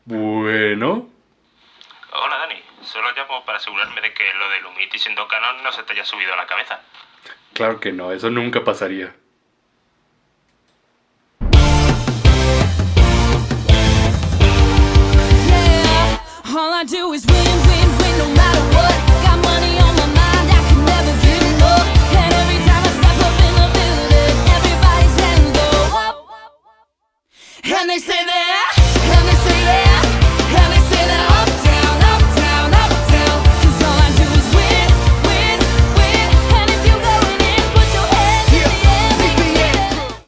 Bueno, Hola Dani, solo llamo para asegurarme de que lo de Luminity siendo canon no se te haya subido a la cabeza. claro que no, eso nunca pasaría. All I do is win, win, win, no matter what. Got money on my mind, I can never give up. And every time I step up in the building, everybody's hands go up. And they say that, and they say yeah, and they say that uptown, uptown, uptown. 'Cause all I do is win, win, win. And if you're going in, put your hands in the air, make me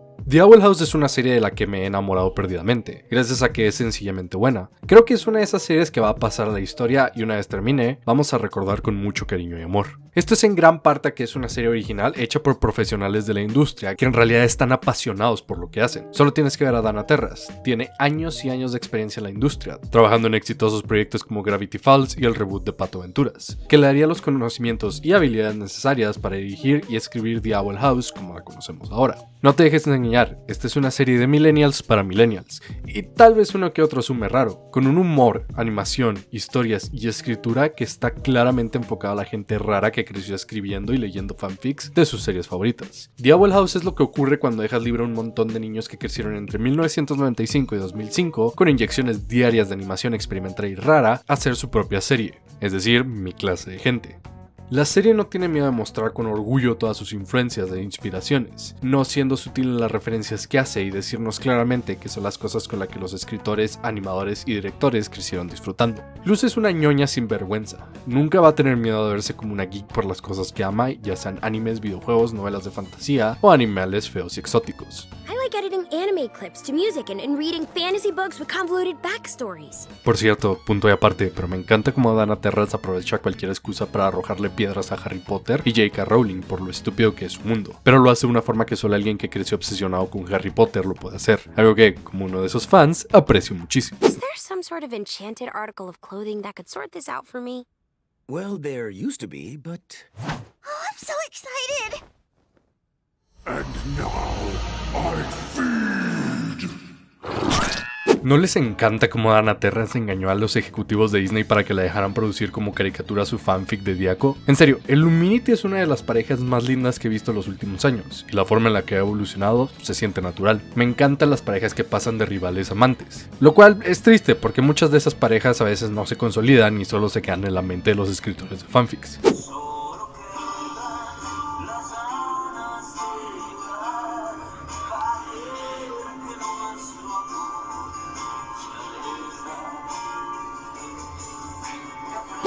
feel. The Owl House es una serie de la que me he enamorado perdidamente, gracias a que es sencillamente buena. Creo que es una de esas series que va a pasar a la historia y una vez termine, vamos a recordar con mucho cariño y amor. Esto es en gran parte a que es una serie original hecha por profesionales de la industria, que en realidad están apasionados por lo que hacen. Solo tienes que ver a Dana Terrace, tiene años y años de experiencia en la industria, trabajando en exitosos proyectos como Gravity Falls y el reboot de Pato Aventuras, que le daría los conocimientos y habilidades necesarias para dirigir y escribir The Owl House como la conocemos ahora. No te dejes de engañar, esta es una serie de millennials para millennials, y tal vez uno que otro sume raro, con un humor, animación, historias y escritura que está claramente enfocado a la gente rara que creció escribiendo y leyendo fanfics de sus series favoritas. The Owl House es lo que ocurre cuando dejas libre a un montón de niños que crecieron entre 1995 y 2005 con inyecciones diarias de animación experimental y rara a hacer su propia serie, es decir, mi clase de gente. La serie no tiene miedo de mostrar con orgullo todas sus influencias e inspiraciones, no siendo sutil en las referencias que hace y decirnos claramente que son las cosas con las que los escritores, animadores y directores crecieron disfrutando. Luz es una ñoña sin vergüenza, nunca va a tener miedo de verse como una geek por las cosas que ama, ya sean animes, videojuegos, novelas de fantasía o animales feos y exóticos. I like editing anime clips to music and reading fantasy books with convoluted backstories. Por cierto, punto y aparte, pero me encanta cómo Dana Terrace aprovecha cualquier excusa para arrojarle piedras a Harry Potter y J.K. Rowling por lo estúpido que es su mundo, pero lo hace de una forma que solo alguien que creció obsesionado con Harry Potter lo puede hacer, algo que, como uno de esos fans, aprecio muchísimo. Is there some sort of enchanted article of clothing that could sort this out for me? Well, there used to be, but... Oh, I'm so excited! ¿No les encanta cómo Dana Terrace engañó a los ejecutivos de Disney para que la dejaran producir como caricatura su fanfic de Diaco? En serio, el Luminity es una de las parejas más lindas que he visto en los últimos años, y la forma en la que ha evolucionado se siente natural. Me encantan las parejas que pasan de rivales a amantes, lo cual es triste porque muchas de esas parejas a veces no se consolidan y solo se quedan en la mente de los escritores de fanfics.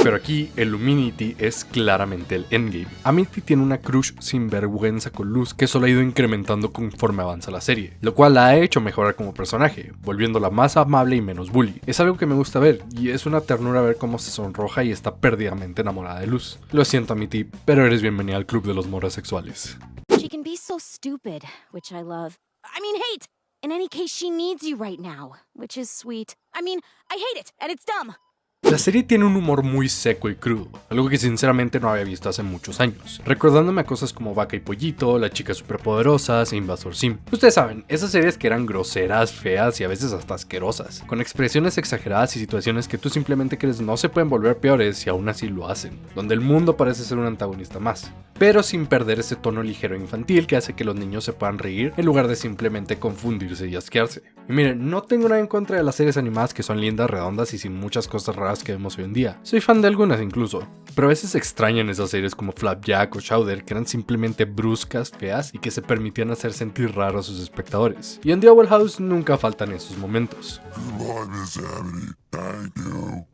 Pero aquí el Luminity es claramente el endgame. Amity tiene una crush sin vergüenza con Luz que solo ha ido incrementando conforme avanza la serie, lo cual la ha hecho mejorar como personaje, volviéndola más amable y menos bully. Es algo que me gusta ver y es una ternura ver cómo se sonroja y está perdidamente enamorada de Luz. Lo siento Amity, pero eres bienvenida al club de los moros sexuales. She can be so stupid, which I love. I mean, hate! In any case, she needs you right now, which is sweet. I mean, I hate it, and it's dumb. La serie tiene un humor muy seco y crudo, algo que sinceramente no había visto hace muchos años, recordándome a cosas como Vaca y Pollito, La Chica Superpoderosas e Invasor Sim. Ustedes saben, esas series que eran groseras, feas y a veces hasta asquerosas, con expresiones exageradas y situaciones que tú simplemente crees no se pueden volver peores y aún así lo hacen, donde el mundo parece ser un antagonista más, pero sin perder ese tono ligero e infantil que hace que los niños se puedan reír en lugar de simplemente confundirse y asquearse. Y miren, no tengo nada en contra de las series animadas que son lindas, redondas y sin muchas cosas raras que vemos hoy en día. Soy fan de algunas incluso, pero a veces extrañan esas series como Flapjack o Chowder que eran simplemente bruscas, feas y que se permitían hacer sentir raro a sus espectadores. Y en The Owl House nunca faltan esos momentos.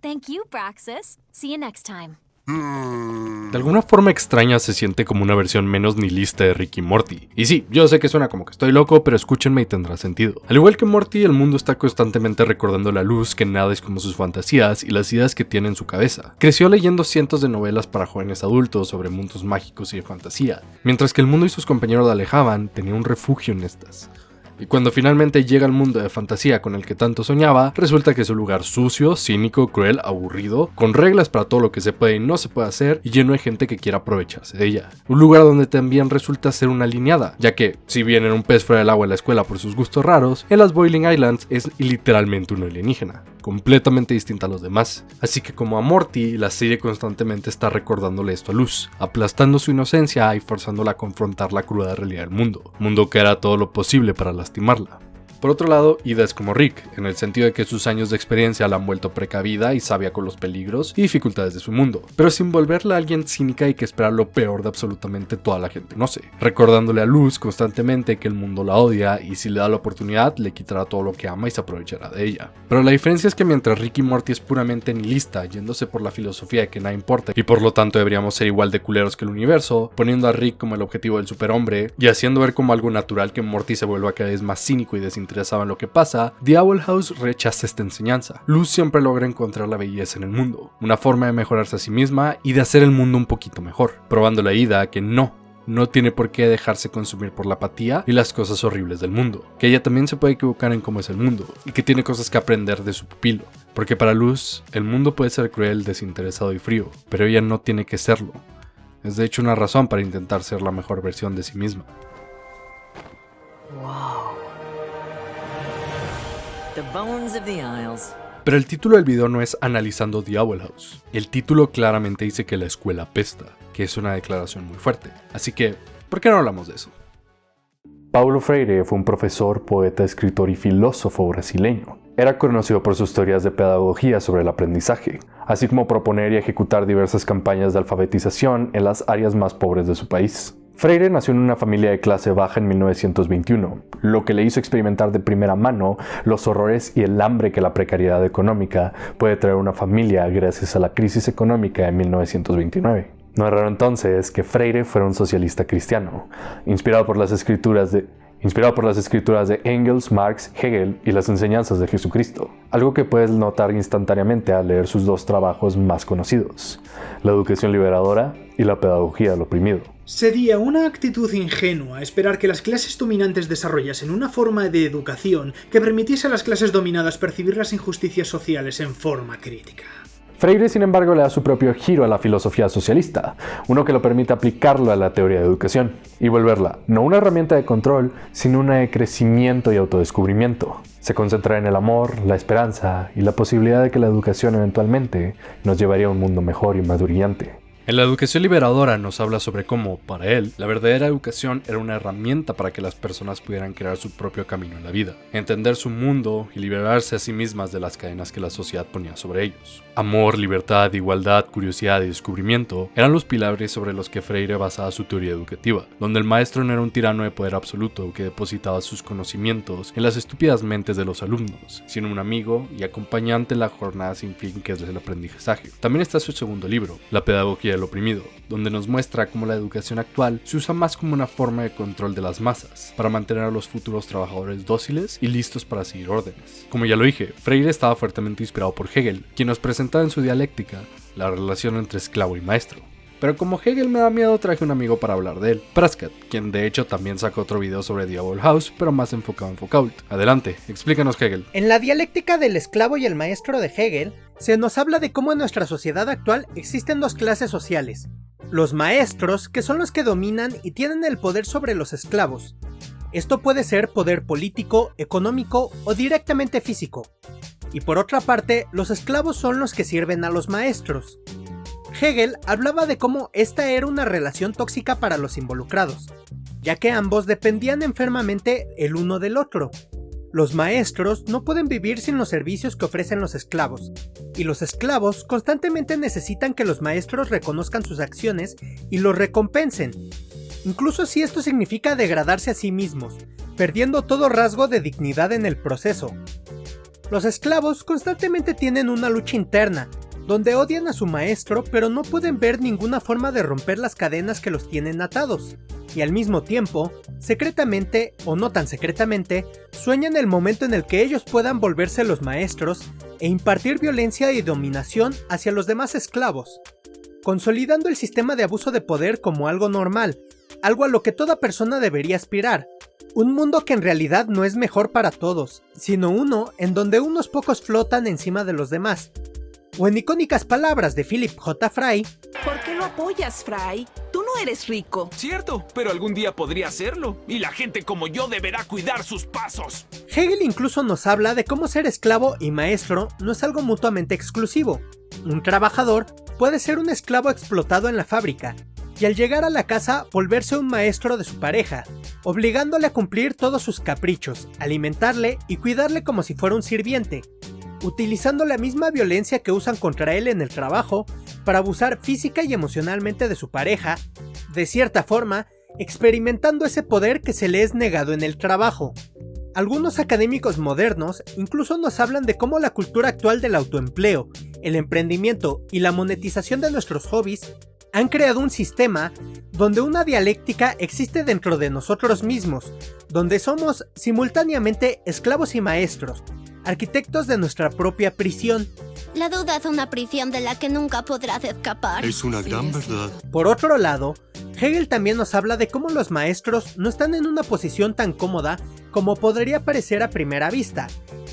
Thank you, Praxis. See you next time. De alguna forma extraña se siente como una versión menos nihilista de Rick y Morty. Y sí, yo sé que suena como que estoy loco, pero escúchenme y tendrá sentido. Al igual que Morty, el mundo está constantemente recordando la Luz que nada es como sus fantasías y las ideas que tiene en su cabeza. Creció leyendo cientos de novelas para jóvenes adultos sobre mundos mágicos y de fantasía, mientras que el mundo y sus compañeros la alejaban, tenía un refugio en estas. Y cuando finalmente llega al mundo de fantasía con el que tanto soñaba, resulta que es un lugar sucio, cínico, cruel, aburrido, con reglas para todo lo que se puede y no se puede hacer, y lleno de gente que quiera aprovecharse de ella. Un lugar donde también resulta ser una alineada, ya que, si bien era un pez fuera del agua en la escuela por sus gustos raros, en las Boiling Islands es literalmente un alienígena, completamente distinta a los demás. Así que como a Morty, la serie constantemente está recordándole esto a Luz, aplastando su inocencia y forzándola a confrontar la cruda realidad del mundo que hará todo lo posible para lastimarla. Por otro lado, Ida es como Rick, en el sentido de que sus años de experiencia la han vuelto precavida y sabia con los peligros y dificultades de su mundo, pero sin volverla a alguien cínica y que espera lo peor de absolutamente toda la gente conoce, recordándole a Luz constantemente que el mundo la odia y si le da la oportunidad le quitará todo lo que ama y se aprovechará de ella. Pero la diferencia es que mientras Rick y Morty es puramente nihilista, yéndose por la filosofía de que nada importa y por lo tanto deberíamos ser igual de culeros que el universo, poniendo a Rick como el objetivo del superhombre y haciendo ver como algo natural que Morty se vuelva cada vez más cínico y desinteresado en lo que pasa, The Owl House rechaza esta enseñanza. Luz siempre logra encontrar la belleza en el mundo, una forma de mejorarse a sí misma y de hacer el mundo un poquito mejor, probándole a Ida que no tiene por qué dejarse consumir por la apatía y las cosas horribles del mundo, que ella también se puede equivocar en cómo es el mundo y que tiene cosas que aprender de su pupilo, porque para Luz el mundo puede ser cruel, desinteresado y frío, pero ella no tiene que serlo. Es de hecho una razón para intentar ser la mejor versión de sí misma. The bones of the Isles. Pero el título del video no es Analizando The Owl House. El título claramente dice que la escuela apesta, que es una declaración muy fuerte. Así que, ¿por qué no hablamos de eso? Paulo Freire fue un profesor, poeta, escritor y filósofo brasileño. Era conocido por sus teorías de pedagogía sobre el aprendizaje, así como proponer y ejecutar diversas campañas de alfabetización en las áreas más pobres de su país. Freire nació en una familia de clase baja en 1921, lo que le hizo experimentar de primera mano los horrores y el hambre que la precariedad económica puede traer a una familia gracias a la crisis económica de 1929. No es raro entonces que Freire fuera un socialista cristiano, inspirado por las escrituras de Engels, Marx, Hegel y las enseñanzas de Jesucristo, algo que puedes notar instantáneamente al leer sus dos trabajos más conocidos, La educación liberadora y La pedagogía del oprimido. Sería una actitud ingenua esperar que las clases dominantes desarrollasen una forma de educación que permitiese a las clases dominadas percibir las injusticias sociales en forma crítica. Freire, sin embargo, le da su propio giro a la filosofía socialista, uno que lo permite aplicarlo a la teoría de educación y volverla no una herramienta de control, sino una de crecimiento y autodescubrimiento. Se concentra en el amor, la esperanza y la posibilidad de que la educación eventualmente nos llevaría a un mundo mejor y más brillante. En la educación liberadora nos habla sobre cómo, para él, la verdadera educación era una herramienta para que las personas pudieran crear su propio camino en la vida, entender su mundo y liberarse a sí mismas de las cadenas que la sociedad ponía sobre ellos. Amor, libertad, igualdad, curiosidad y descubrimiento eran los pilares sobre los que Freire basaba su teoría educativa, donde el maestro no era un tirano de poder absoluto que depositaba sus conocimientos en las estúpidas mentes de los alumnos, sino un amigo y acompañante en la jornada sin fin que es el aprendizaje. También está su segundo libro, La pedagogía del oprimido, donde nos muestra cómo la educación actual se usa más como una forma de control de las masas, para mantener a los futuros trabajadores dóciles y listos para seguir órdenes. Como ya lo dije, Freire estaba fuertemente inspirado por Hegel, quien nos presentaba en su dialéctica la relación entre esclavo y maestro. Pero como Hegel me da miedo, traje un amigo para hablar de él, Prescott, quien de hecho también sacó otro video sobre The Owl House, pero más enfocado en Foucault. Adelante, explícanos Hegel. En la dialéctica del esclavo y el maestro de Hegel, se nos habla de cómo en nuestra sociedad actual existen dos clases sociales. Los maestros, que son los que dominan y tienen el poder sobre los esclavos. Esto puede ser poder político, económico o directamente físico. Y por otra parte, los esclavos son los que sirven a los maestros. Hegel hablaba de cómo esta era una relación tóxica para los involucrados, ya que ambos dependían enfermamente el uno del otro. Los maestros no pueden vivir sin los servicios que ofrecen los esclavos, y los esclavos constantemente necesitan que los maestros reconozcan sus acciones y los recompensen, incluso si esto significa degradarse a sí mismos, perdiendo todo rasgo de dignidad en el proceso. Los esclavos constantemente tienen una lucha interna, donde odian a su maestro pero no pueden ver ninguna forma de romper las cadenas que los tienen atados, y al mismo tiempo, secretamente o no tan secretamente, sueñan el momento en el que ellos puedan volverse los maestros e impartir violencia y dominación hacia los demás esclavos, consolidando el sistema de abuso de poder como algo normal, algo a lo que toda persona debería aspirar. Un mundo que en realidad no es mejor para todos, sino uno en donde unos pocos flotan encima de los demás. O en icónicas palabras de Philip J. Fry: ¿por qué lo apoyas, Fry? Tú no eres rico. Cierto, pero algún día podría hacerlo, y la gente como yo deberá cuidar sus pasos. Hegel incluso nos habla de cómo ser esclavo y maestro no es algo mutuamente exclusivo. Un trabajador puede ser un esclavo explotado en la fábrica, y al llegar a la casa volverse un maestro de su pareja, obligándole a cumplir todos sus caprichos, alimentarle y cuidarle como si fuera un sirviente, utilizando la misma violencia que usan contra él en el trabajo para abusar física y emocionalmente de su pareja, de cierta forma, experimentando ese poder que se le es negado en el trabajo. Algunos académicos modernos incluso nos hablan de cómo la cultura actual del autoempleo, el emprendimiento y la monetización de nuestros hobbies han creado un sistema donde una dialéctica existe dentro de nosotros mismos, donde somos simultáneamente esclavos y maestros, arquitectos de nuestra propia prisión. La duda es una prisión de la que nunca podrás escapar. Es una gran verdad. Por otro lado, Hegel también nos habla de cómo los maestros no están en una posición tan cómoda como podría parecer a primera vista,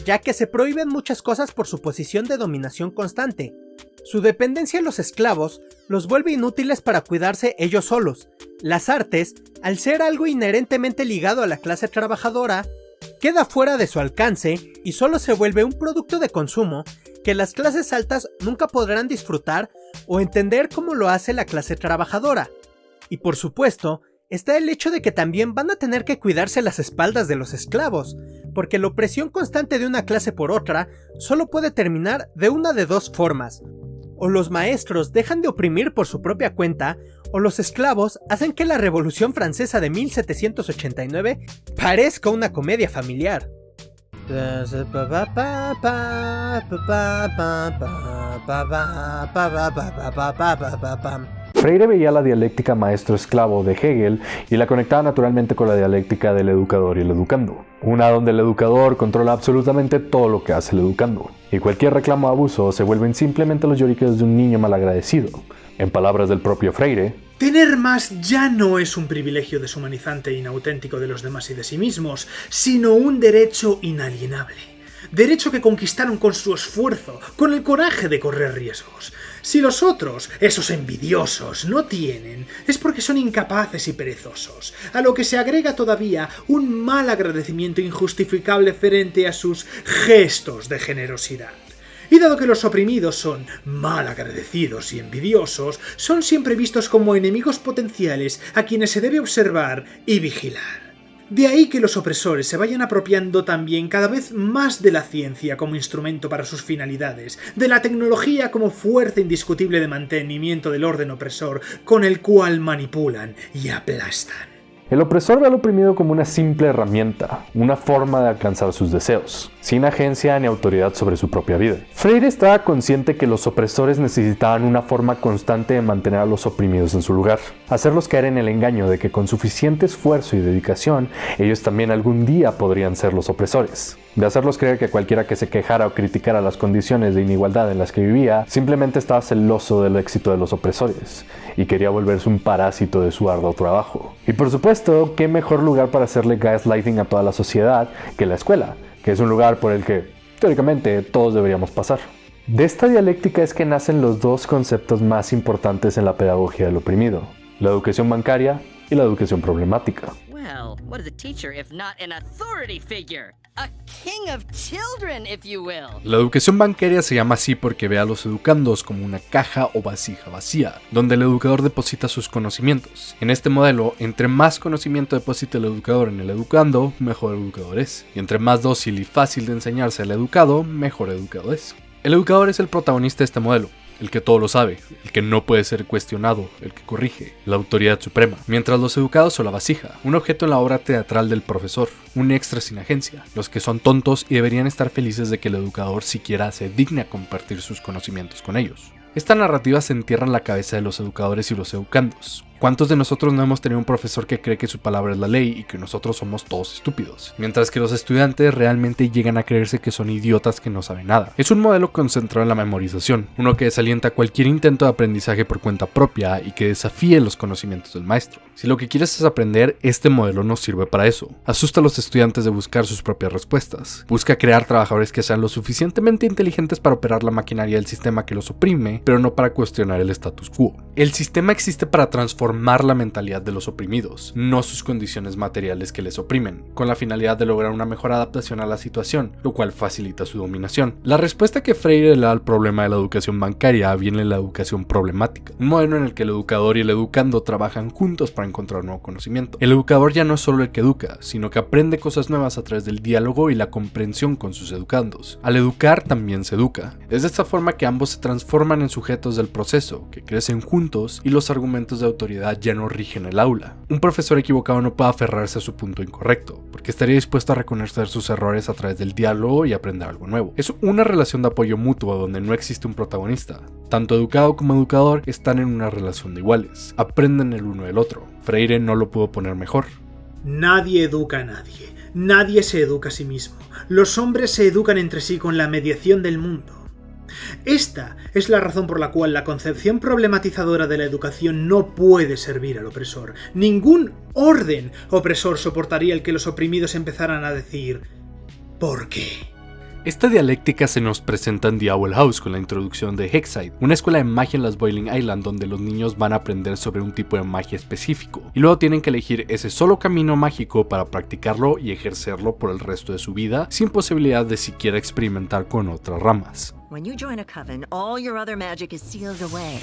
ya que se prohíben muchas cosas por su posición de dominación constante. Su dependencia a los esclavos los vuelve inútiles para cuidarse ellos solos. Las artes, al ser algo inherentemente ligado a la clase trabajadora, queda fuera de su alcance y solo se vuelve un producto de consumo que las clases altas nunca podrán disfrutar o entender como lo hace la clase trabajadora. Y por supuesto, está el hecho de que también van a tener que cuidarse las espaldas de los esclavos, porque la opresión constante de una clase por otra solo puede terminar de una de dos formas. O los maestros dejan de oprimir por su propia cuenta, o los esclavos hacen que la Revolución Francesa de 1789 parezca una comedia familiar. Freire veía la dialéctica maestro-esclavo de Hegel y la conectaba naturalmente con la dialéctica del educador y el educando. Una donde el educador controla absolutamente todo lo que hace el educando, y cualquier reclamo o abuso se vuelven simplemente los lloriqueos de un niño malagradecido. En palabras del propio Freire: tener más ya no es un privilegio deshumanizante e inauténtico de los demás y de sí mismos, sino un derecho inalienable. Derecho que conquistaron con su esfuerzo, con el coraje de correr riesgos. Si los otros, esos envidiosos, no tienen, es porque son incapaces y perezosos, a lo que se agrega todavía un mal agradecimiento injustificable frente a sus gestos de generosidad. Y dado que los oprimidos son mal agradecidos y envidiosos, son siempre vistos como enemigos potenciales a quienes se debe observar y vigilar. De ahí que los opresores se vayan apropiando también cada vez más de la ciencia como instrumento para sus finalidades, de la tecnología como fuerza indiscutible de mantenimiento del orden opresor con el cual manipulan y aplastan. El opresor ve al oprimido como una simple herramienta, una forma de alcanzar sus deseos, sin agencia ni autoridad sobre su propia vida. Freire estaba consciente que los opresores necesitaban una forma constante de mantener a los oprimidos en su lugar, hacerlos caer en el engaño de que con suficiente esfuerzo y dedicación, ellos también algún día podrían ser los opresores, de hacerlos creer que cualquiera que se quejara o criticara las condiciones de inigualdad en las que vivía, simplemente estaba celoso del éxito de los opresores, y quería volverse un parásito de su arduo trabajo. Y por supuesto, ¿qué mejor lugar para hacerle gaslighting a toda la sociedad que la escuela, que es un lugar por el que, teóricamente, todos deberíamos pasar? De esta dialéctica es que nacen los dos conceptos más importantes en la pedagogía del oprimido: la educación bancaria y la educación problemática. Well, what is a teacher if not an authority figure? A king of children, if you will. La educación bancaria se llama así porque ve a los educandos como una caja o vasija vacía, donde el educador deposita sus conocimientos. En este modelo, entre más conocimiento deposita el educador en el educando, mejor educador es. Y entre más dócil y fácil de enseñarse al educado, mejor educado es. El educador es el protagonista de este modelo, el que todo lo sabe, el que no puede ser cuestionado, el que corrige, la autoridad suprema, mientras los educados son la vasija, un objeto en la obra teatral del profesor, un extra sin agencia, los que son tontos y deberían estar felices de que el educador siquiera se digne a compartir sus conocimientos con ellos. Esta narrativa se entierra en la cabeza de los educadores y los educandos. ¿Cuántos de nosotros no hemos tenido un profesor que cree que su palabra es la ley y que nosotros somos todos estúpidos? Mientras que los estudiantes realmente llegan a creerse que son idiotas que no saben nada. Es un modelo concentrado en la memorización, uno que desalienta cualquier intento de aprendizaje por cuenta propia y que desafíe los conocimientos del maestro. Si lo que quieres es aprender, este modelo no sirve para eso. Asusta a los estudiantes de buscar sus propias respuestas. Busca crear trabajadores que sean lo suficientemente inteligentes para operar la maquinaria del sistema que los oprime, pero no para cuestionar el status quo. El sistema existe para transformar la mentalidad de los oprimidos, no sus condiciones materiales que les oprimen, con la finalidad de lograr una mejor adaptación a la situación, lo cual facilita su dominación. La respuesta que Freire le da al problema de la educación bancaria viene en la educación problemática, un modelo en el que el educador y el educando trabajan juntos para encontrar nuevo conocimiento. El educador ya no es solo el que educa, sino que aprende cosas nuevas a través del diálogo y la comprensión con sus educandos. Al educar también se educa. Es de esta forma que ambos se transforman en sujetos del proceso, que crecen juntos y los argumentos de autoridad ya no rigen el aula. Un profesor equivocado no puede aferrarse a su punto incorrecto, porque estaría dispuesto a reconocer sus errores a través del diálogo y aprender algo nuevo. Es una relación de apoyo mutuo donde no existe un protagonista. Tanto educado como educador están en una relación de iguales, aprenden el uno del otro. Freire no lo pudo poner mejor. Nadie educa a nadie, nadie se educa a sí mismo. Los hombres se educan entre sí con la mediación del mundo. Esta es la razón por la cual la concepción problematizadora de la educación no puede servir al opresor. Ningún orden opresor soportaría el que los oprimidos empezaran a decir ¿por qué? Esta dialéctica se nos presenta en The Owl House con la introducción de Hexside, una escuela de magia en las Boiling Island donde los niños van a aprender sobre un tipo de magia específico y luego tienen que elegir ese solo camino mágico para practicarlo y ejercerlo por el resto de su vida sin posibilidad de siquiera experimentar con otras ramas. When you join a coven, all your other magic is sealed away.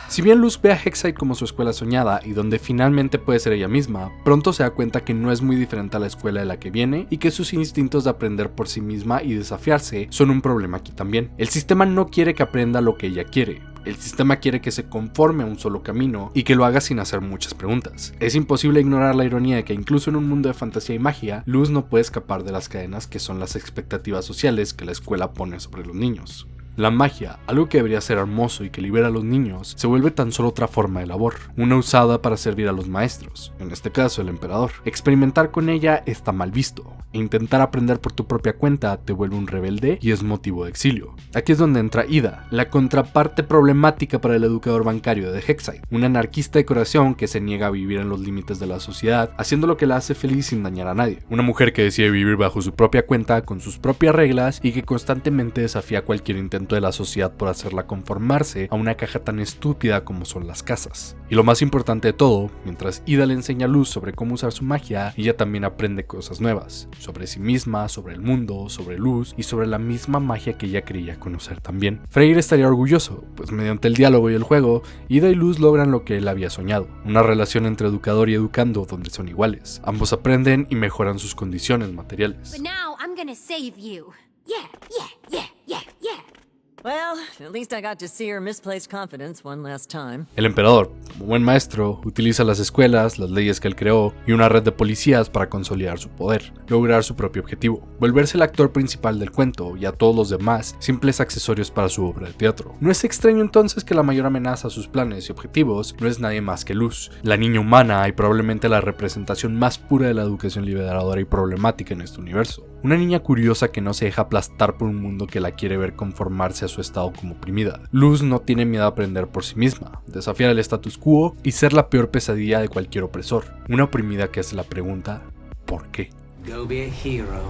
Si bien Luz ve a Hexside como su escuela soñada y donde finalmente puede ser ella misma, pronto se da cuenta que no es muy diferente a la escuela de la que viene y que sus instintos de aprender por sí misma y desafiarse son un problema aquí también. El sistema no quiere que aprenda lo que ella quiere. El sistema quiere que se conforme a un solo camino y que lo haga sin hacer muchas preguntas. Es imposible ignorar la ironía de que incluso en un mundo de fantasía y magia, Luz no puede escapar de las cadenas que son las expectativas sociales que la escuela pone sobre los niños. La magia, algo que debería ser hermoso y que libera a los niños, se vuelve tan solo otra forma de labor, una usada para servir a los maestros, en este caso el emperador. Experimentar con ella está mal visto, e intentar aprender por tu propia cuenta te vuelve un rebelde y es motivo de exilio. Aquí es donde entra Ida, la contraparte problemática para el educador bancario de Hexside, una anarquista de corazón que se niega a vivir en los límites de la sociedad, haciendo lo que la hace feliz sin dañar a nadie. Una mujer que decide vivir bajo su propia cuenta, con sus propias reglas y que constantemente desafía cualquier intento de la sociedad por hacerla conformarse a una caja tan estúpida como son las casas. Y lo más importante de todo, mientras Ida le enseña a Luz sobre cómo usar su magia, ella también aprende cosas nuevas, sobre sí misma, sobre el mundo, sobre Luz y sobre la misma magia que ella creía conocer también. Freire estaría orgulloso, pues mediante el diálogo y el juego, Ida y Luz logran lo que él había soñado, una relación entre educador y educando donde son iguales. Ambos aprenden y mejoran sus condiciones materiales. But now I'm gonna save you. Yeah, yeah, yeah, yeah, yeah. Well, at least I got to see her misplaced confidence one last time. El emperador, como buen maestro, utiliza las escuelas, las leyes que él creó y una red de policías para consolidar su poder, lograr su propio objetivo, volverse el actor principal del cuento y a todos los demás simples accesorios para su obra de teatro. No es extraño entonces que la mayor amenaza a sus planes y objetivos no es nadie más que Luz, la niña humana y probablemente la representación más pura de la educación liberadora y problemática en este universo. Una niña curiosa que no se deja aplastar por un mundo que la quiere ver conformarse a su estado como oprimida. Luz no tiene miedo a aprender por sí misma, desafiar el status quo y ser la peor pesadilla de cualquier opresor. Una oprimida que hace la pregunta ¿por qué? Go be a hero.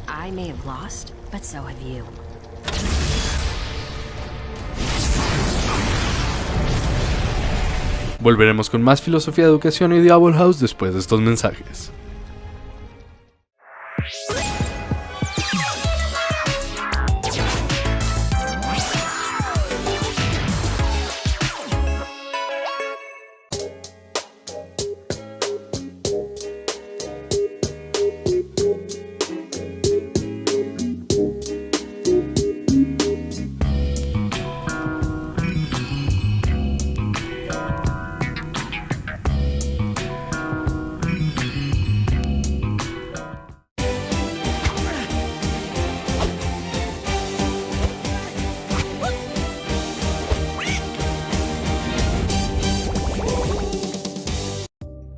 I may have lost, but so have you. Volveremos con más filosofía de educación y The Owl House después de estos mensajes.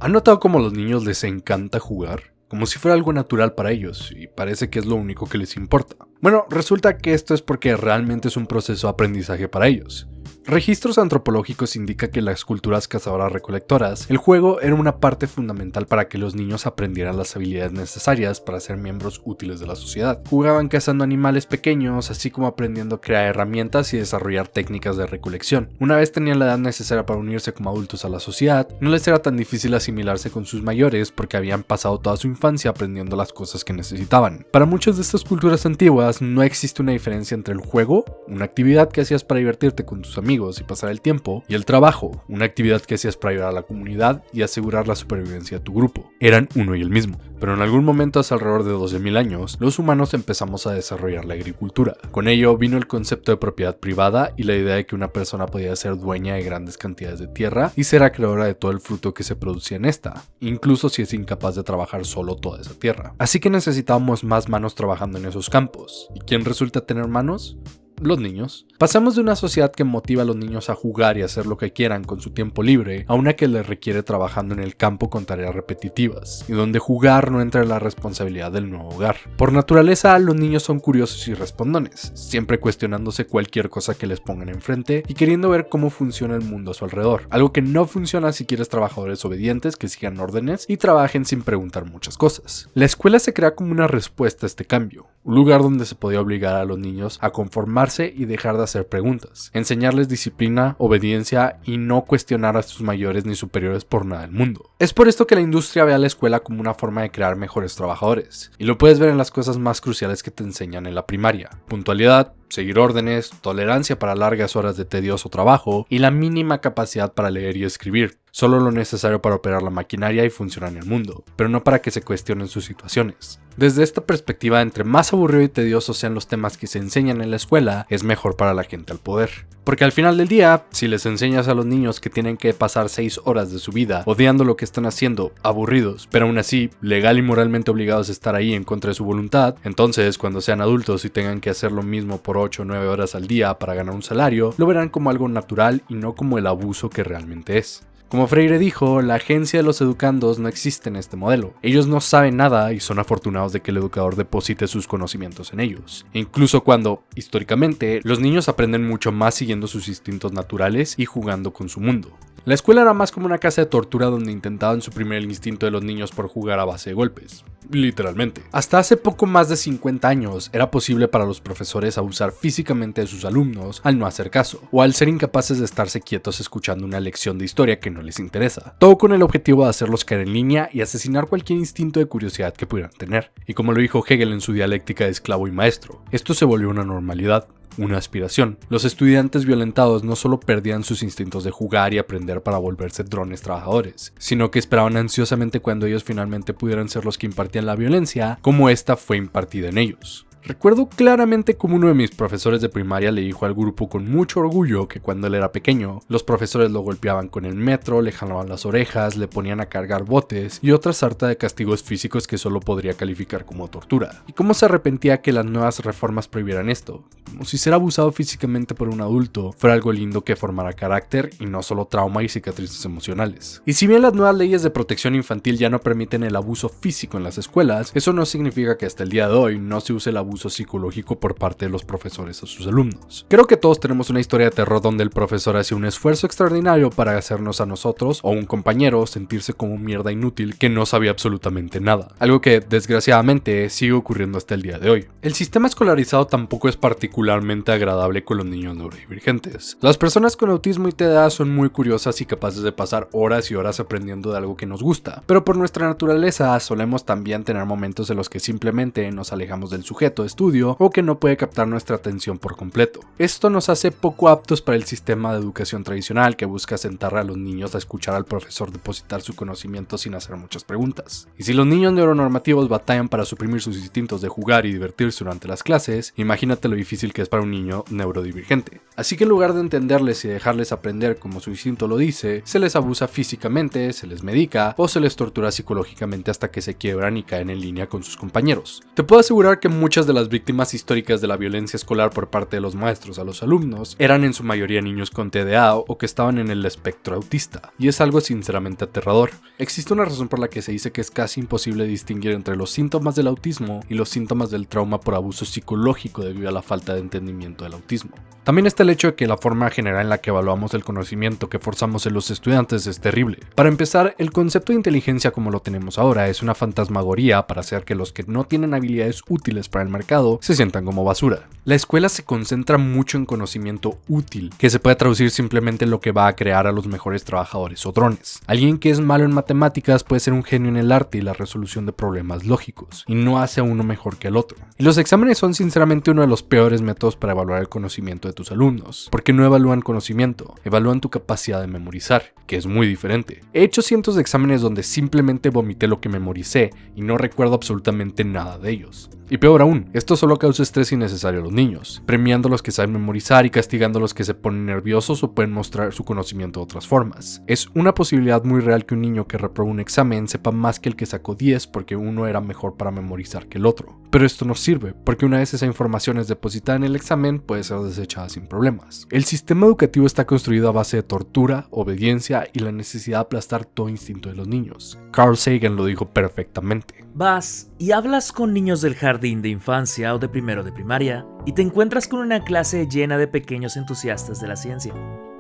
¿Han notado cómo a los niños les encanta jugar? Como si fuera algo natural para ellos, y parece que es lo único que les importa. Bueno, resulta que esto es porque realmente es un proceso de aprendizaje para ellos. Registros antropológicos indican que en las culturas cazadoras-recolectoras, el juego era una parte fundamental para que los niños aprendieran las habilidades necesarias para ser miembros útiles de la sociedad. Jugaban cazando animales pequeños, así como aprendiendo a crear herramientas y desarrollar técnicas de recolección. Una vez tenían la edad necesaria para unirse como adultos a la sociedad, no les era tan difícil asimilarse con sus mayores porque habían pasado toda su infancia aprendiendo las cosas que necesitaban. Para muchas de estas culturas antiguas, no existe una diferencia entre el juego, una actividad que hacías para divertirte con tus amigos y pasar el tiempo, y el trabajo, una actividad que hacías para ayudar a la comunidad y asegurar la supervivencia de tu grupo. Eran uno y el mismo. Pero en algún momento hace alrededor de 12.000 años, los humanos empezamos a desarrollar la agricultura. Con ello vino el concepto de propiedad privada y la idea de que una persona podía ser dueña de grandes cantidades de tierra y ser acreedora de todo el fruto que se producía en esta, incluso si es incapaz de trabajar solo toda esa tierra. Así que necesitábamos más manos trabajando en esos campos. ¿Y quién resulta tener manos? Los niños. Pasamos de una sociedad que motiva a los niños a jugar y hacer lo que quieran con su tiempo libre a una que les requiere trabajando en el campo con tareas repetitivas, y donde jugar no entra en la responsabilidad del nuevo hogar. Por naturaleza, los niños son curiosos y respondones, siempre cuestionándose cualquier cosa que les pongan enfrente y queriendo ver cómo funciona el mundo a su alrededor, algo que no funciona si quieres trabajadores obedientes que sigan órdenes y trabajen sin preguntar muchas cosas. La escuela se crea como una respuesta a este cambio, un lugar donde se podía obligar a los niños a conformarse y dejar de hacer preguntas, enseñarles disciplina, obediencia y no cuestionar a sus mayores ni superiores por nada del mundo. Es por esto que la industria ve a la escuela como una forma de crear mejores trabajadores, y lo puedes ver en las cosas más cruciales que te enseñan en la primaria: puntualidad, seguir órdenes, tolerancia para largas horas de tedioso trabajo y la mínima capacidad para leer y escribir. Solo lo necesario para operar la maquinaria y funcionar en el mundo, pero no para que se cuestionen sus situaciones. Desde esta perspectiva, entre más aburrido y tediosos sean los temas que se enseñan en la escuela, es mejor para la gente al poder. Porque al final del día, si les enseñas a los niños que tienen que pasar 6 horas de su vida odiando lo que están haciendo, aburridos, pero aún así legal y moralmente obligados a estar ahí en contra de su voluntad, entonces cuando sean adultos y tengan que hacer lo mismo por 8 o 9 horas al día para ganar un salario, lo verán como algo natural y no como el abuso que realmente es. Como Freire dijo, la agencia de los educandos no existe en este modelo. Ellos no saben nada y son afortunados de que el educador deposite sus conocimientos en ellos. E incluso cuando, históricamente, los niños aprenden mucho más siguiendo sus instintos naturales y jugando con su mundo. La escuela era más como una casa de tortura donde intentaban suprimir el instinto de los niños por jugar a base de golpes. Literalmente. Hasta hace poco más de 50 años era posible para los profesores abusar físicamente de sus alumnos al no hacer caso, o al ser incapaces de estarse quietos escuchando una lección de historia que no les interesa. Todo con el objetivo de hacerlos caer en línea y asesinar cualquier instinto de curiosidad que pudieran tener. Y como lo dijo Hegel en su dialéctica de esclavo y maestro, esto se volvió una normalidad. Una aspiración. Los estudiantes violentados no solo perdían sus instintos de jugar y aprender para volverse drones trabajadores, sino que esperaban ansiosamente cuando ellos finalmente pudieran ser los que impartían la violencia, como esta fue impartida en ellos. Recuerdo claramente como uno de mis profesores de primaria le dijo al grupo con mucho orgullo que cuando él era pequeño, los profesores lo golpeaban con el metro, le jalaban las orejas, le ponían a cargar botes y otra sarta de castigos físicos que solo podría calificar como tortura. Y cómo se arrepentía que las nuevas reformas prohibieran esto, como si ser abusado físicamente por un adulto fuera algo lindo que formara carácter y no solo trauma y cicatrices emocionales. Y si bien las nuevas leyes de protección infantil ya no permiten el abuso físico en las escuelas, eso no significa que hasta el día de hoy no se use el abuso psicológico por parte de los profesores a sus alumnos. Creo que todos tenemos una historia de terror donde el profesor hace un esfuerzo extraordinario para hacernos a nosotros o un compañero sentirse como mierda inútil que no sabía absolutamente nada, algo que desgraciadamente sigue ocurriendo hasta el día de hoy. El sistema escolarizado tampoco es particularmente agradable con los niños neurodivergentes. Las personas con autismo y TDA son muy curiosas y capaces de pasar horas y horas aprendiendo de algo que nos gusta, pero por nuestra naturaleza solemos también tener momentos en los que simplemente nos alejamos del sujeto de estudio o que no puede captar nuestra atención por completo. Esto nos hace poco aptos para el sistema de educación tradicional que busca sentar a los niños a escuchar al profesor depositar su conocimiento sin hacer muchas preguntas. Y si los niños neuronormativos batallan para suprimir sus instintos de jugar y divertirse durante las clases, imagínate lo difícil que que es para un niño neurodivergente. Así que en lugar de entenderles y dejarles aprender como su instinto lo dice, se les abusa físicamente, se les medica o se les tortura psicológicamente hasta que se quiebran y caen en línea con sus compañeros. Te puedo asegurar que muchas de las víctimas históricas de la violencia escolar por parte de los maestros a los alumnos eran en su mayoría niños con TDA o que estaban en el espectro autista, y es algo sinceramente aterrador. Existe una razón por la que se dice que es casi imposible distinguir entre los síntomas del autismo y los síntomas del trauma por abuso psicológico debido a la falta de entendimiento del autismo. También está el hecho de que la forma general en la que evaluamos el conocimiento que forzamos en los estudiantes es terrible. Para empezar, el concepto de inteligencia como lo tenemos ahora es una fantasmagoría para hacer que los que no tienen habilidades útiles para el mercado se sientan como basura. La escuela se concentra mucho en conocimiento útil, que se puede traducir simplemente en lo que va a crear a los mejores trabajadores o drones. Alguien que es malo en matemáticas puede ser un genio en el arte y la resolución de problemas lógicos, y no hace a uno mejor que el otro. Y los exámenes son sinceramente uno de los peores métodos para evaluar el conocimiento de tus alumnos, porque no evalúan conocimiento, evalúan tu capacidad de memorizar, que es muy diferente. He hecho cientos de exámenes donde simplemente vomité lo que memoricé y no recuerdo absolutamente nada de ellos. Y peor aún, esto solo causa estrés innecesario a los niños, premiando a los que saben memorizar y castigando a los que se ponen nerviosos o pueden mostrar su conocimiento de otras formas. Es una posibilidad muy real que un niño que reprobó un examen sepa más que el que sacó 10 porque uno era mejor para memorizar que el otro. Pero esto no sirve, porque una vez esa información es depositada en el examen, puede ser desechada sin problemas. El sistema educativo está construido a base de tortura, obediencia y la necesidad de aplastar todo instinto de los niños. Carl Sagan lo dijo perfectamente. Vas y hablas con niños del jardín de infancia o de primero de primaria y te encuentras con una clase llena de pequeños entusiastas de la ciencia.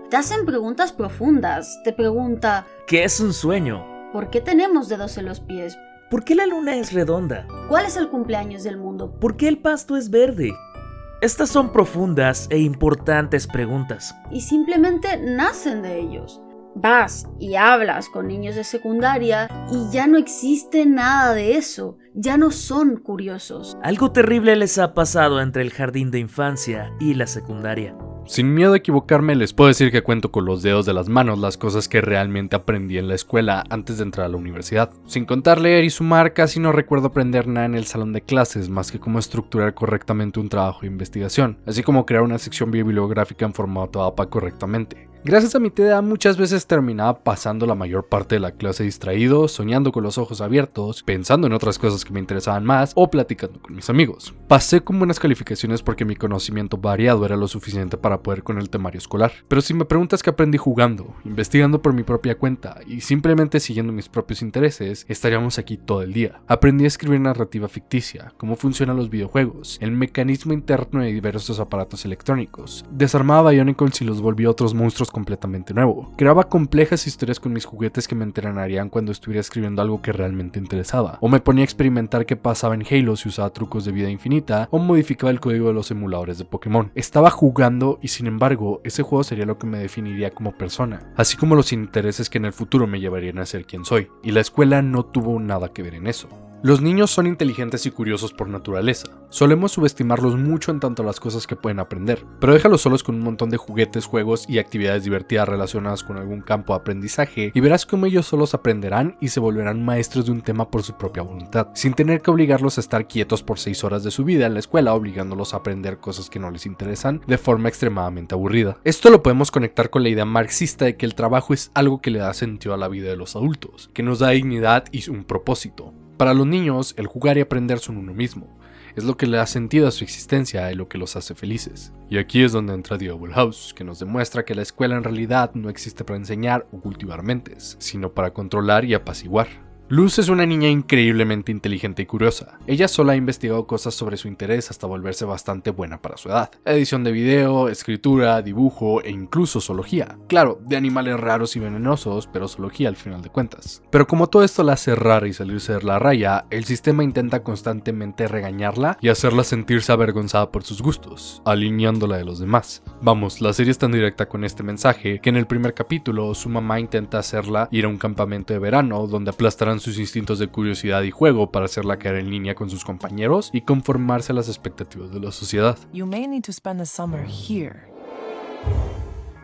Te hacen preguntas profundas. Te pregunta: ¿qué es un sueño? ¿por qué tenemos dedos en los pies? ¿Por qué la luna es redonda? ¿Cuál es el cumpleaños del mundo? ¿Por qué el pasto es verde? Estas son profundas e importantes preguntas. Y simplemente nacen de ellos. Vas y hablas con niños de secundaria y ya no existe nada de eso. Ya no son curiosos. Algo terrible les ha pasado entre el jardín de infancia y la secundaria. Sin miedo a equivocarme, les puedo decir que cuento con los dedos de las manos las cosas que realmente aprendí en la escuela antes de entrar a la universidad. Sin contar leer y sumar, casi no recuerdo aprender nada en el salón de clases más que cómo estructurar correctamente un trabajo de investigación, así como crear una sección bibliográfica en formato APA correctamente. Gracias a mi TDA muchas veces terminaba pasando la mayor parte de la clase distraído, soñando con los ojos abiertos, pensando en otras cosas que me interesaban más o platicando con mis amigos. Pasé con buenas calificaciones porque mi conocimiento variado era lo suficiente para poder con el temario escolar. Pero si me preguntas qué aprendí jugando, investigando por mi propia cuenta y simplemente siguiendo mis propios intereses, estaríamos aquí todo el día. Aprendí a escribir narrativa ficticia, cómo funcionan los videojuegos, el mecanismo interno de diversos aparatos electrónicos. Desarmaba Bionicles y los volvía otros monstruos completamente nuevo. Creaba complejas historias con mis juguetes que me entrenarían cuando estuviera escribiendo algo que realmente interesaba. O me ponía a experimentar qué pasaba en Halo si usaba trucos de vida infinita o modificaba el código de los emuladores de Pokémon. Estaba jugando y sin embargo, ese juego sería lo que me definiría como persona, así como los intereses que en el futuro me llevarían a ser quien soy. Y la escuela no tuvo nada que ver en eso. Los niños son inteligentes y curiosos por naturaleza. Solemos subestimarlos mucho en tanto a las cosas que pueden aprender, pero déjalos solos con un montón de juguetes, juegos y actividades divertidas relacionadas con algún campo de aprendizaje y verás cómo ellos solos aprenderán y se volverán maestros de un tema por su propia voluntad, sin tener que obligarlos a estar quietos por 6 horas de su vida en la escuela, obligándolos a aprender cosas que no les interesan de forma extremadamente aburrida. Esto lo podemos conectar con la idea marxista de que el trabajo es algo que le da sentido a la vida de los adultos, que nos da dignidad y un propósito. Para los niños, el jugar y aprender son uno mismo. Es lo que le da sentido a su existencia y lo que los hace felices. Y aquí es donde entra The Owl House, que nos demuestra que la escuela en realidad no existe para enseñar o cultivar mentes, sino para controlar y apaciguar. Luz es una niña increíblemente inteligente y curiosa. Ella sola ha investigado cosas sobre su interés hasta volverse bastante buena para su edad. Edición de video, escritura, dibujo e incluso zoología. Claro, de animales raros y venenosos, pero zoología al final de cuentas. Pero como todo esto la hace rara y salirse de la raya, el sistema intenta constantemente regañarla y hacerla sentirse avergonzada por sus gustos, alineándola de los demás. Vamos, la serie es tan directa con este mensaje que en el primer capítulo su mamá intenta hacerla ir a un campamento de verano donde aplastarán sus instintos de curiosidad y juego para hacerla caer en línea con sus compañeros y conformarse a las expectativas de la sociedad. You may need to spend the summer here.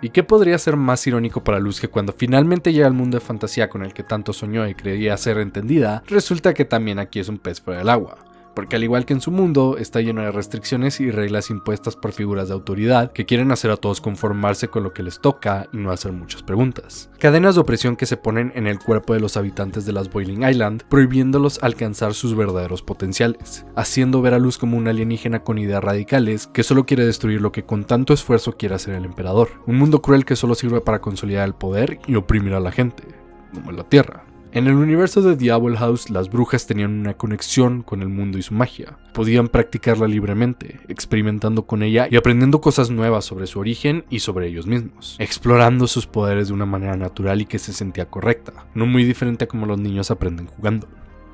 ¿Y qué podría ser más irónico para Luz que cuando finalmente llega al mundo de fantasía con el que tanto soñó y creía ser entendida, resulta que también aquí es un pez fuera del agua? porque al igual que en su mundo, está lleno de restricciones y reglas impuestas por figuras de autoridad que quieren hacer a todos conformarse con lo que les toca y no hacer muchas preguntas. Cadenas de opresión que se ponen en el cuerpo de los habitantes de las Boiling Island, prohibiéndolos alcanzar sus verdaderos potenciales, haciendo ver a Luz como un alienígena con ideas radicales que solo quiere destruir lo que con tanto esfuerzo quiere hacer el emperador. Un mundo cruel que solo sirve para consolidar el poder y oprimir a la gente, como en la Tierra. En el universo de The Owl House, las brujas tenían una conexión con el mundo y su magia. Podían practicarla libremente, experimentando con ella y aprendiendo cosas nuevas sobre su origen y sobre ellos mismos, explorando sus poderes de una manera natural y que se sentía correcta, no muy diferente a como los niños aprenden jugando.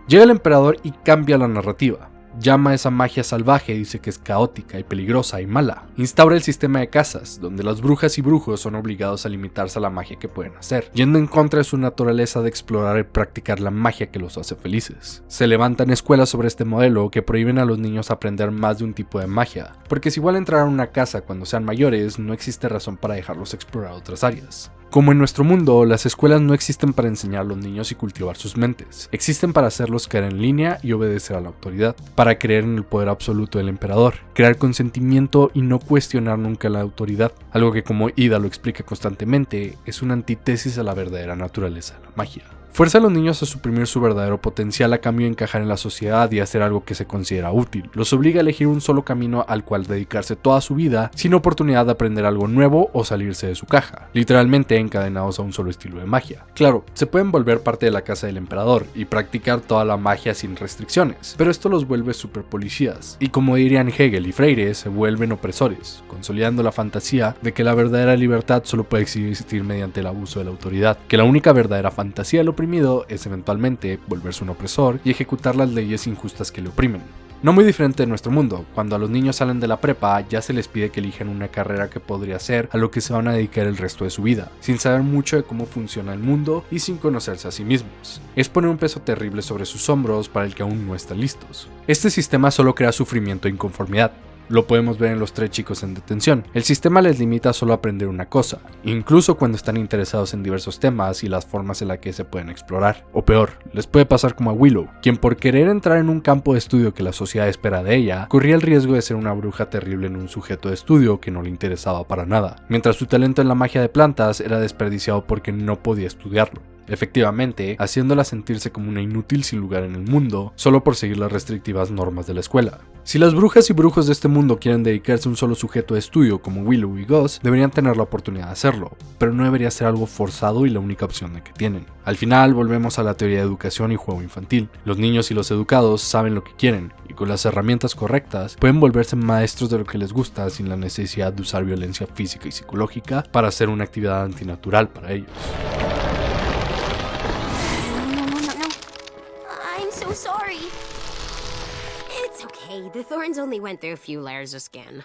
Llega el emperador y cambia la narrativa. Llama a esa magia salvaje y dice que es caótica y peligrosa y mala. Instaura el sistema de casas, donde las brujas y brujos son obligados a limitarse a la magia que pueden hacer, yendo en contra de su naturaleza de explorar y practicar la magia que los hace felices. Se levantan escuelas sobre este modelo que prohíben a los niños aprender más de un tipo de magia, porque si igual entrar a una casa cuando sean mayores, no existe razón para dejarlos explorar otras áreas. Como en nuestro mundo, las escuelas no existen para enseñar a los niños y cultivar sus mentes, existen para hacerlos caer en línea y obedecer a la autoridad, para creer en el poder absoluto del emperador, crear consentimiento y no cuestionar nunca la autoridad, algo que como Ida lo explica constantemente, es una antítesis a la verdadera naturaleza de la magia. Fuerza a los niños a suprimir su verdadero potencial a cambio de encajar en la sociedad y hacer algo que se considera útil. Los obliga a elegir un solo camino al cual dedicarse toda su vida, sin oportunidad de aprender algo nuevo o salirse de su caja, literalmente encadenados a un solo estilo de magia. Claro, se pueden volver parte de la casa del emperador y practicar toda la magia sin restricciones, pero esto los vuelve super policías, y como dirían Hegel y Freire, se vuelven opresores, consolidando la fantasía de que la verdadera libertad solo puede existir mediante el abuso de la autoridad, que la única verdadera fantasía del oprimido es eventualmente volverse un opresor y ejecutar las leyes injustas que le oprimen. No muy diferente de nuestro mundo, cuando a los niños salen de la prepa ya se les pide que elijan una carrera que podría ser a lo que se van a dedicar el resto de su vida, sin saber mucho de cómo funciona el mundo y sin conocerse a sí mismos. Es poner un peso terrible sobre sus hombros para el que aún no están listos. Este sistema solo crea sufrimiento e inconformidad. Lo podemos ver en los 3 chicos en detención. El sistema les limita a solo aprender una cosa, incluso cuando están interesados en diversos temas y las formas en las que se pueden explorar. O peor, les puede pasar como a Willow, quien por querer entrar en un campo de estudio que la sociedad espera de ella, corría el riesgo de ser una bruja terrible en un sujeto de estudio que no le interesaba para nada, mientras su talento en la magia de plantas era desperdiciado porque no podía estudiarlo. Efectivamente, haciéndola sentirse como una inútil sin lugar en el mundo, solo por seguir las restrictivas normas de la escuela. Si las brujas y brujos de este mundo quieren dedicarse a un solo sujeto de estudio como Willow y Gus, deberían tener la oportunidad de hacerlo, pero no debería ser algo forzado y la única opción de que tienen. Al final volvemos a la teoría de educación y juego infantil. Los niños y los educados saben lo que quieren, y con las herramientas correctas pueden volverse maestros de lo que les gusta sin la necesidad de usar violencia física y psicológica para hacer una actividad antinatural para ellos.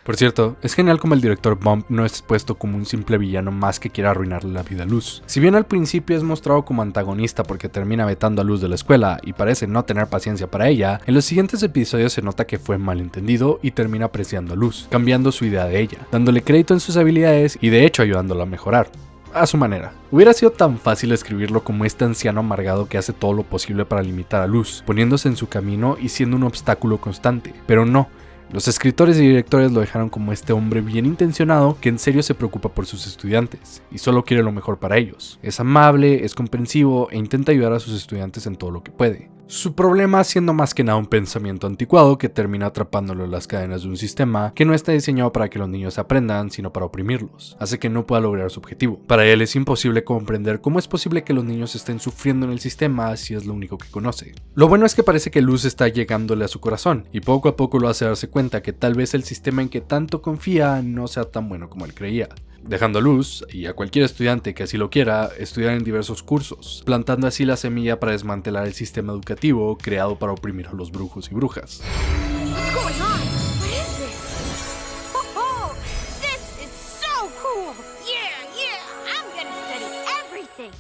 Por cierto, es genial como el director Bump no es expuesto como un simple villano más que quiere arruinarle la vida a Luz. Si bien al principio es mostrado como antagonista porque termina vetando a Luz de la escuela y parece no tener paciencia para ella, en los siguientes episodios se nota que fue malentendido y termina apreciando a Luz, cambiando su idea de ella, dándole crédito en sus habilidades y de hecho ayudándola a mejorar. A su manera. Hubiera sido tan fácil escribirlo como este anciano amargado que hace todo lo posible para limitar a Luz, poniéndose en su camino y siendo un obstáculo constante, pero no. Los escritores y directores lo dejaron como este hombre bien intencionado que en serio se preocupa por sus estudiantes y solo quiere lo mejor para ellos. Es amable, es comprensivo e intenta ayudar a sus estudiantes en todo lo que puede. Su problema siendo más que nada un pensamiento anticuado que termina atrapándolo en las cadenas de un sistema que no está diseñado para que los niños aprendan, sino para oprimirlos, hace que no pueda lograr su objetivo. Para él es imposible comprender cómo es posible que los niños estén sufriendo en el sistema si es lo único que conoce. Lo bueno es que parece que Luz está llegándole a su corazón, y poco a poco lo hace darse cuenta que tal vez el sistema en que tanto confía no sea tan bueno como él creía, dejando a Luz, y a cualquier estudiante que así lo quiera, estudiar en diversos cursos, plantando así la semilla para desmantelar el sistema educativo creado para oprimir a los brujos y brujas.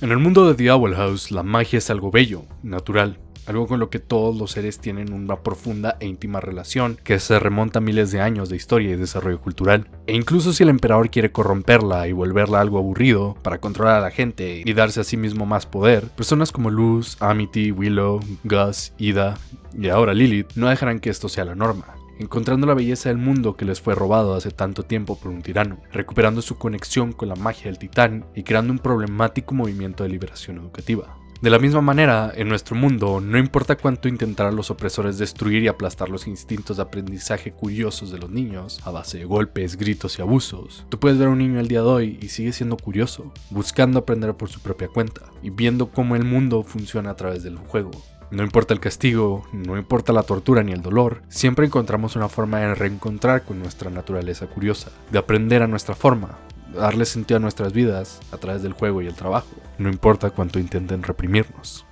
En el mundo de The Owl House, la magia es algo bello, natural. algo con lo que todos los seres tienen una profunda e íntima relación que se remonta a miles de años de historia y desarrollo cultural. E incluso si el emperador quiere corromperla y volverla algo aburrido para controlar a la gente y darse a sí mismo más poder, personas como Luz, Amity, Willow, Gus, Ida y ahora Lilith no dejarán que esto sea la norma, encontrando la belleza del mundo que les fue robado hace tanto tiempo por un tirano, recuperando su conexión con la magia del titán y creando un problemático movimiento de liberación educativa. De la misma manera, en nuestro mundo, no importa cuánto intentaran los opresores destruir y aplastar los instintos de aprendizaje curiosos de los niños, a base de golpes, gritos y abusos, tú puedes ver a un niño el día de hoy y sigue siendo curioso, buscando aprender por su propia cuenta, y viendo cómo el mundo funciona a través del juego. No importa el castigo, no importa la tortura ni el dolor, siempre encontramos una forma de reencontrar con nuestra naturaleza curiosa, de aprender a nuestra forma, darle sentido a nuestras vidas a través del juego y el trabajo, no importa cuánto intenten reprimirnos.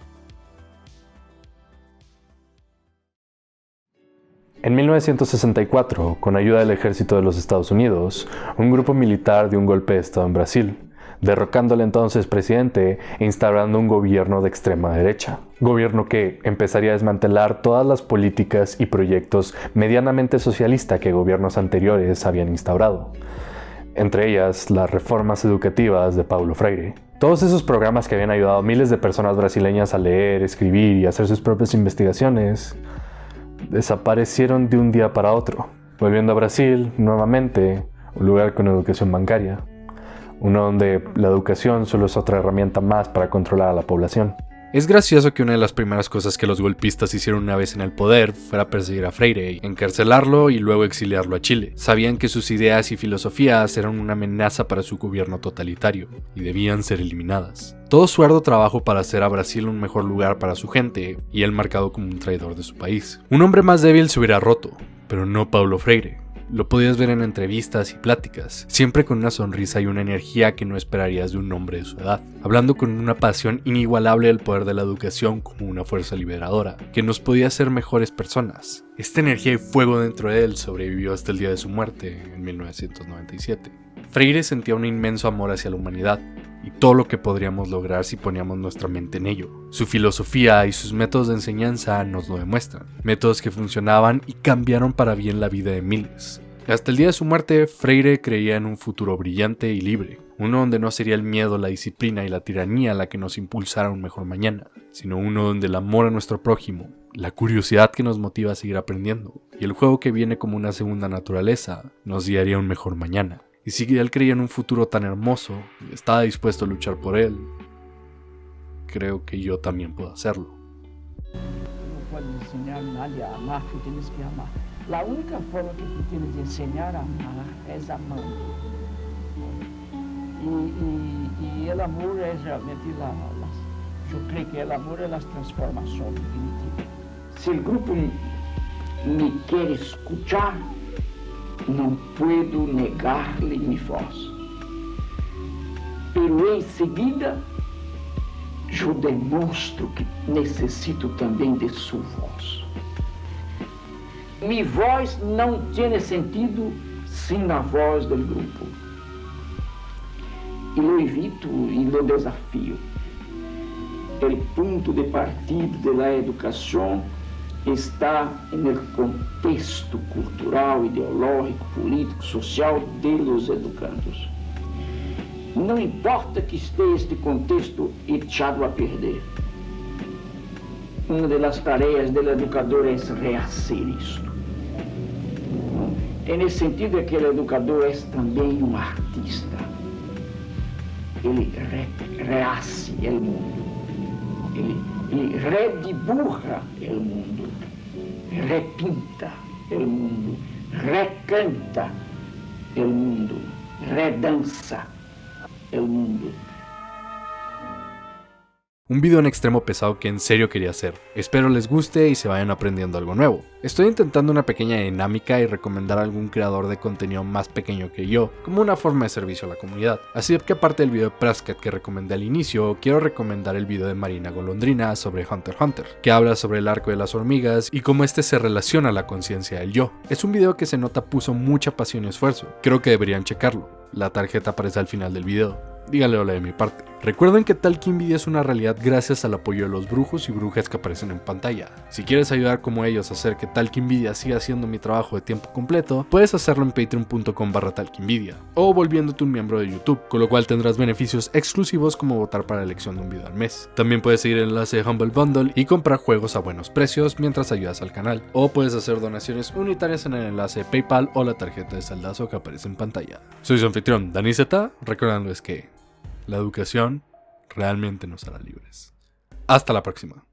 En 1964, con ayuda del ejército de los Estados Unidos, un grupo militar dio un golpe de estado en Brasil, derrocando al entonces presidente e instaurando un gobierno de extrema derecha. Gobierno que empezaría a desmantelar todas las políticas y proyectos medianamente socialistas que gobiernos anteriores habían instaurado. Entre ellas, las reformas educativas de Paulo Freire. Todos esos programas que habían ayudado a miles de personas brasileñas a leer, escribir y hacer sus propias investigaciones, desaparecieron de un día para otro, volviendo a Brasil nuevamente un lugar con educación bancaria, uno donde la educación solo es otra herramienta más para controlar a la población. Es gracioso que una de las primeras cosas que los golpistas hicieron una vez en el poder fuera perseguir a Freire, encarcelarlo y luego exiliarlo a Chile. Sabían que sus ideas y filosofías eran una amenaza para su gobierno totalitario y debían ser eliminadas. Todo su arduo trabajo para hacer a Brasil un mejor lugar para su gente y él marcado como un traidor de su país. Un hombre más débil se hubiera roto, pero no Paulo Freire. Lo podías ver en entrevistas y pláticas, siempre con una sonrisa y una energía que no esperarías de un hombre de su edad, hablando con una pasión inigualable del poder de la educación como una fuerza liberadora, que nos podía hacer mejores personas. Esta energía y fuego dentro de él sobrevivió hasta el día de su muerte, en 1997. Freire sentía un inmenso amor hacia la humanidad, y todo lo que podríamos lograr si poníamos nuestra mente en ello. Su filosofía y sus métodos de enseñanza nos lo demuestran, métodos que funcionaban y cambiaron para bien la vida de miles. Hasta el día de su muerte, Freire creía en un futuro brillante y libre, uno donde no sería el miedo, la disciplina y la tiranía la que nos impulsara a un mejor mañana, sino uno donde el amor a nuestro prójimo, la curiosidad que nos motiva a seguir aprendiendo, y el juego que viene como una segunda naturaleza, nos guiaría a un mejor mañana. Y si él creía en un futuro tan hermoso y estaba dispuesto a luchar por él, creo que yo también puedo hacerlo. No puedes enseñar a nadie a amar, tú tienes que amar. La única forma que tú tienes de enseñar a amar es amando. Y el amor es realmente yo creo que el amor es la transformación definitiva. Si el grupo me quiere escuchar, não puedo negar-lhe minha voz. Pero em seguida, eu demonstro que necessito também de sua voz. Minha voz não tem sentido sem a voz do grupo. E lo evito e lo desafio. O ponto de partida da educação está no contexto cultural, ideológico, político, social de los educandos. Não importa que esteja este contexto echado a perder. Uma das tarefas do educador é rehacer isto. E nesse sentido é que o educador é também um artista. Ele rehace o mundo. Ele redibuja o mundo, repinta o mundo, recanta o mundo, redanza o mundo. Un video en extremo pesado que en serio quería hacer. Espero les guste y se vayan aprendiendo algo nuevo. Estoy intentando una pequeña dinámica y recomendar a algún creador de contenido más pequeño que yo, como una forma de servicio a la comunidad. Así que aparte del video de Prescott que recomendé al inicio, quiero recomendar el video de Marina Golondrina sobre Hunter x Hunter, que habla sobre el arco de las hormigas y cómo este se relaciona a la conciencia del yo. Es un video que se nota puso mucha pasión y esfuerzo. Creo que deberían checarlo. La tarjeta aparece al final del video. díganle hola de mi parte. Recuerden que Talkingvidia es una realidad gracias al apoyo de los brujos y brujas que aparecen en pantalla. Si quieres ayudar como ellos a hacer que Talkingvidia siga haciendo mi trabajo de tiempo completo, puedes hacerlo en patreon.com/Talkingvidia o volviéndote un miembro de YouTube, con lo cual tendrás beneficios exclusivos como votar para la elección de un video al mes. También puedes seguir el enlace de Humble Bundle y comprar juegos a buenos precios mientras ayudas al canal, o puedes hacer donaciones unitarias en el enlace de PayPal o la tarjeta de saldazo que aparece en pantalla. Soy su anfitrión, Dani Z, recordándoles que la educación realmente nos hará libres. Hasta la próxima.